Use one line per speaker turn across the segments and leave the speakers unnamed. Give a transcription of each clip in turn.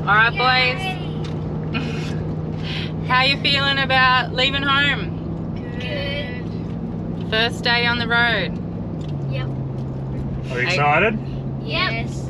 Alright boys, how you feeling about leaving home?
Good.
First day on the road.
Yep.
Are you excited?
Yes.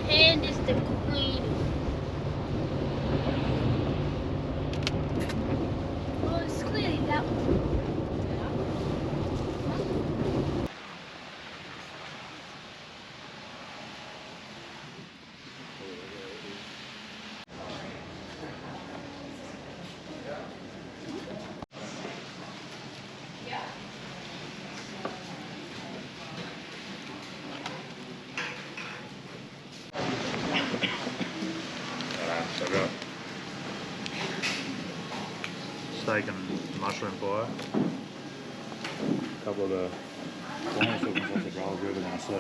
And is the queen. Well, it's clearly that one.
So I've got steak and mushroom pie. A couple of the corner seconds I think I'll really want to see.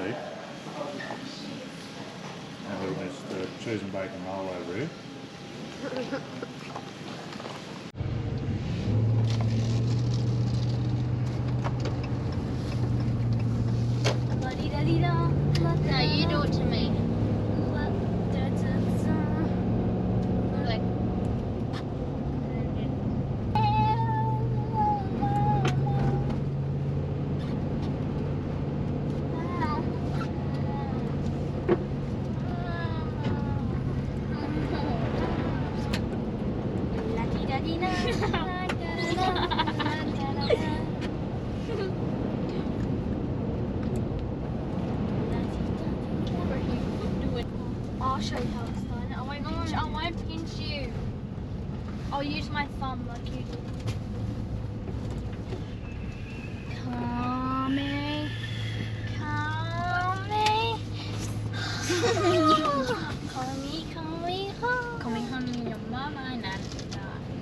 And then there's the cheese and bacon roll over here.
No, you do it to me. Like, I'll show you how it's done. I won't pinch you. I'll use my thumb like you do. Coming. Coming home your mama and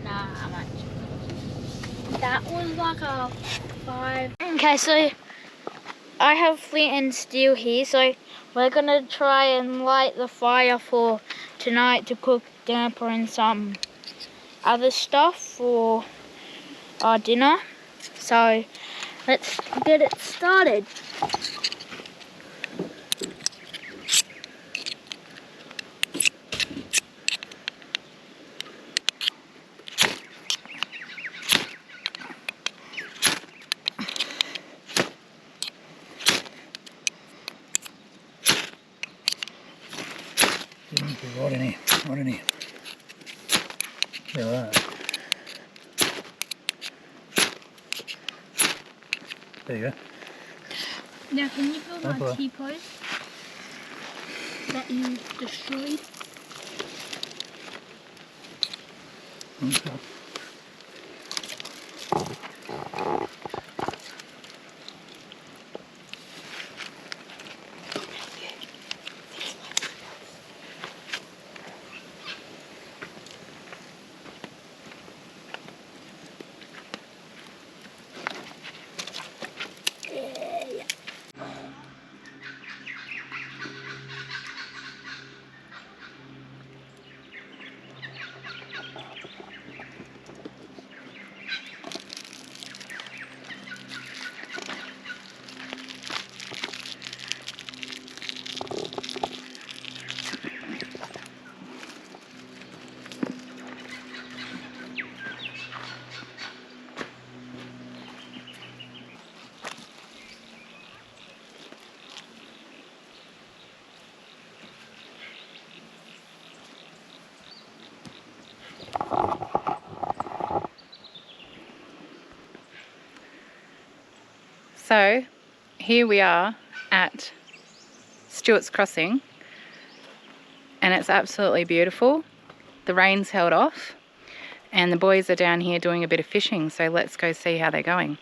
nah, I'm actually. That was like a 5. Okay, so I have flint and steel here, so we're gonna try and light the fire for tonight to cook damper and some other stuff for our dinner. So let's get it started.
Right in here, right in here. There we are. There you go.
Now can you build my T-post that you destroyed?
Okay.
So here we are at Stewarts crossing, and it's absolutely beautiful. The rain's held off, and the boys are down here doing a bit of fishing, so let's go see how they're going.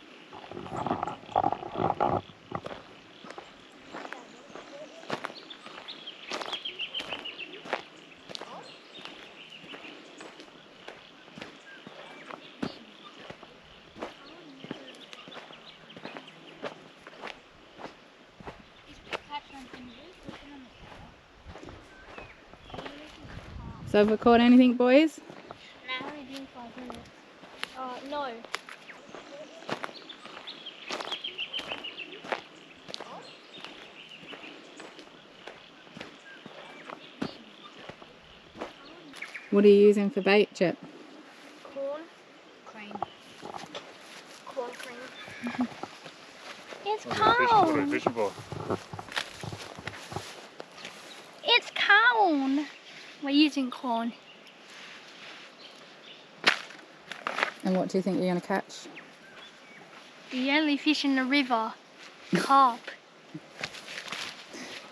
So have we caught anything, boys?
No, only been 5 minutes. No.
What are you using for bait, Chip?
Corn cream. Corn cream. It's
What are you
cold.
fishing for?
It's cold. We're using corn.
And what do you think you're going to catch?
The only fish in the river, carp.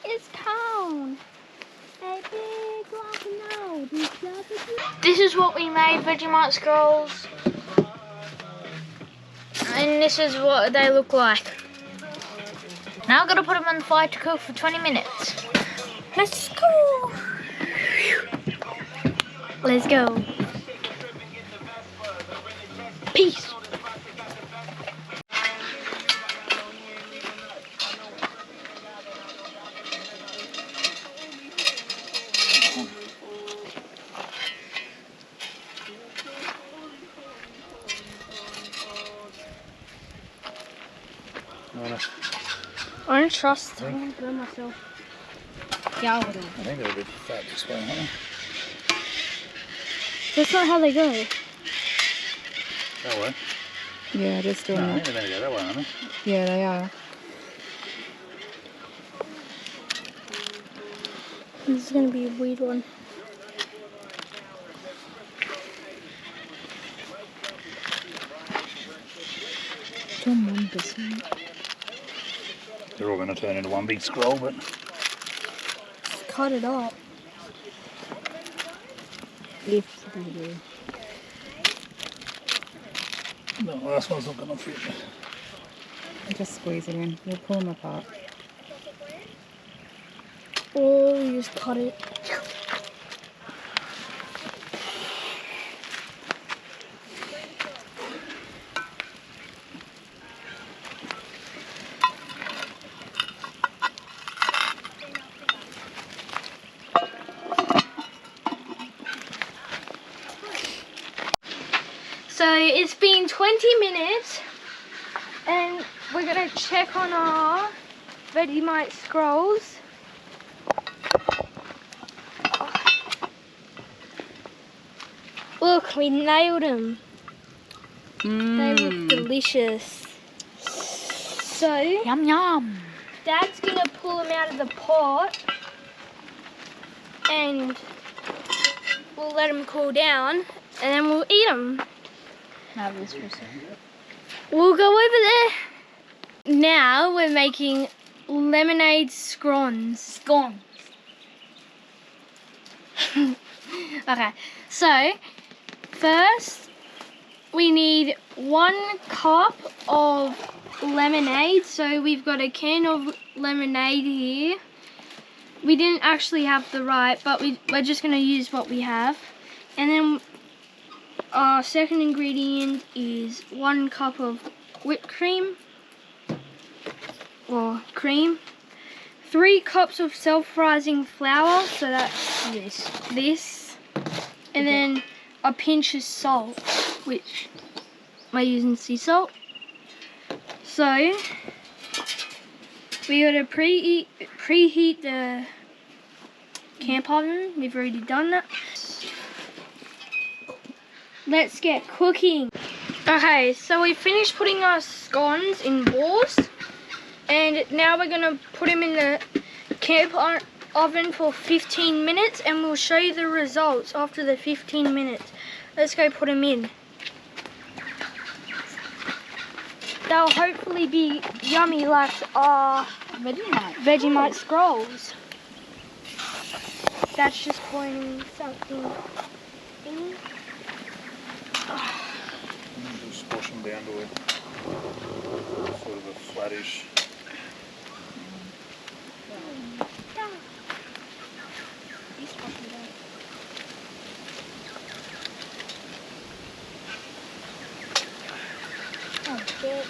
It's cold. A big lump of nose. This is what we made, Vegemite scrolls. And this is what they look like. Now I've got to put them on the fire to cook for 20 minutes. Let's go. Let's go. Peace. I don't trust. I want to burn myself. Yeah, I would.
I think they're a bit fat this way, aren't they?
That's not how they go.
That way?
Yeah, just doing
No, I
that.
think they're going to go that way, aren't they?
Yeah, they are.
This is going to be a weird one.
They're all going to turn into one big scroll, but
Cut it up.
If they do.
the last one's not going to fit.
Just squeeze it in. We'll pull them apart.
Or you just cut it. So it's been 20 minutes and we're gonna check on our Vegemite scrolls. Look, we nailed them. They look delicious. So,
Yum yum.
Dad's gonna pull them out of the pot and we'll let them cool down and then we'll eat them. We'll go over there. Now we're making lemonade scones. Okay, so first we need 1 cup of lemonade. So we've got a can of lemonade here. We didn't actually have the right, but we're just going to use what we have. And then our second ingredient is 1 cup of whipped cream, or cream. 3 cups of self-rising flour, so that's this. And then a pinch of salt, which we're using sea salt. So we gotta preheat the camp oven. We've already done that. Let's get cooking. Okay, so we finished putting our scones in balls, and now we're gonna put them in the camp oven for 15 minutes, and we'll show you the results after the 15 minutes. Let's go put them in. They'll hopefully be yummy like our Vegemite scrolls. that's just pointing something in.
Just squash them down to a sort of a flattish.
Oh, shit.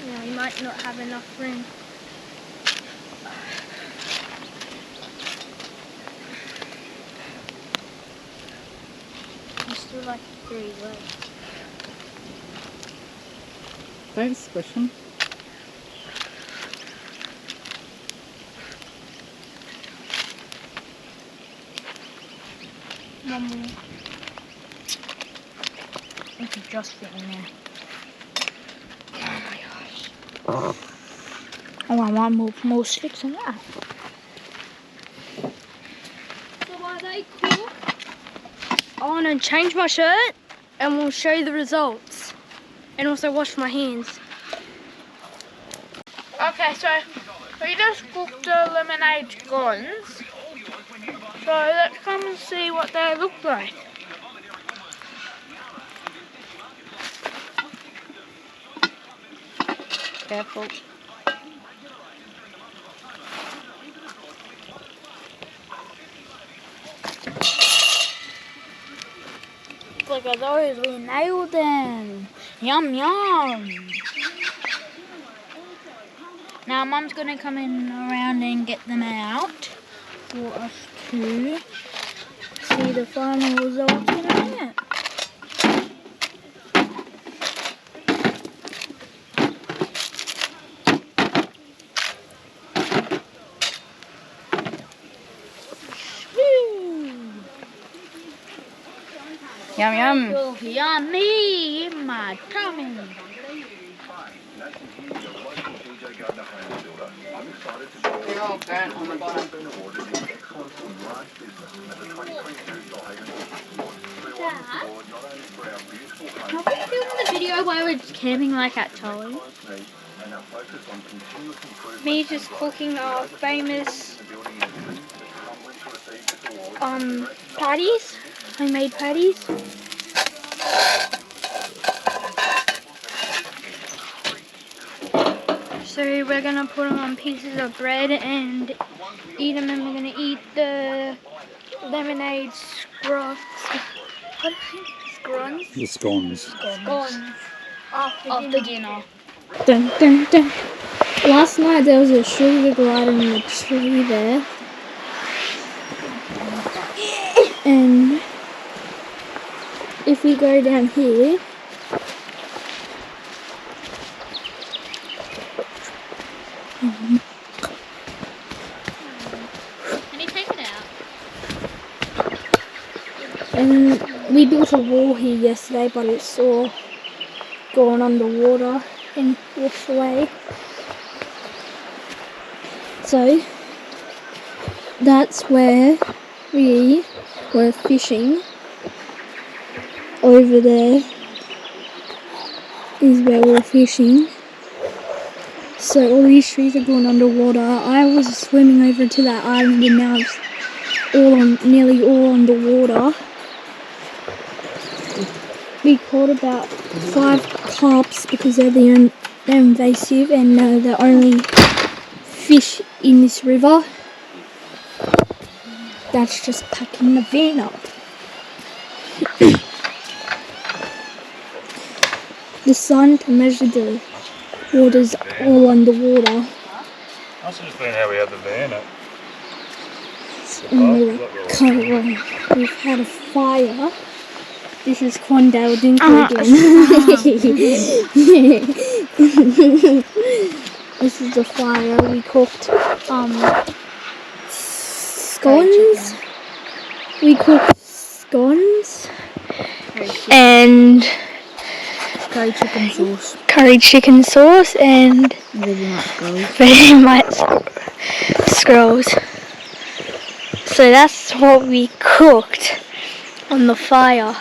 Yeah, you might not have enough room. There's still like 3 left.
Don't squish them.
One more. You could just fit in there. Oh my gosh. Oh, I want more sticks than that. So while they cook, I want to change my shirt and we'll show you the results. And also wash my hands. Okay, so we just cooked the lemonade scones. So let's come and see what they look like.
Careful.
Look at those, we nailed them. Yum yum. Now Mum's gonna come in around and get them out for us to see the final results in a minute.
Yum yum.
Oh, yummy in my tummy.
They're all burnt on the bottom.
Dad, have we filmed the video where we're camping like at Tully? Me just cooking our famous patties, homemade patties. So we're gonna put them on pieces of bread and eat them, and we're gonna eat the lemonade scruns. What are they? Scruns?
The scones.
Scones. After dinner.
Dun, dun, dun. Last night there was a sugar glider in the tree there. And if we go down here,
Can you take it out?
and we built a wall here yesterday, but it's all gone underwater and washed away. So that's where we were fishing. Over there is where we're fishing. So all these trees are going underwater. I was swimming over to that island and now it's nearly all underwater. We caught about 5 carps because they're invasive and they're the only fish in this river. That's just packing the van up. The sun to measure the water's all underwater.
Must have just been how we had the van up.
And we've had a fire. This is Quandale Dinker again. This is the fire. We cooked scones. We cooked scones and curry chicken sauce and Vegemite scrolls. So that's what we cooked on the fire.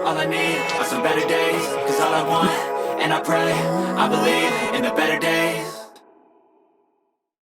All all I need are some better days. Cause all I want, and I pray, I believe in the better days.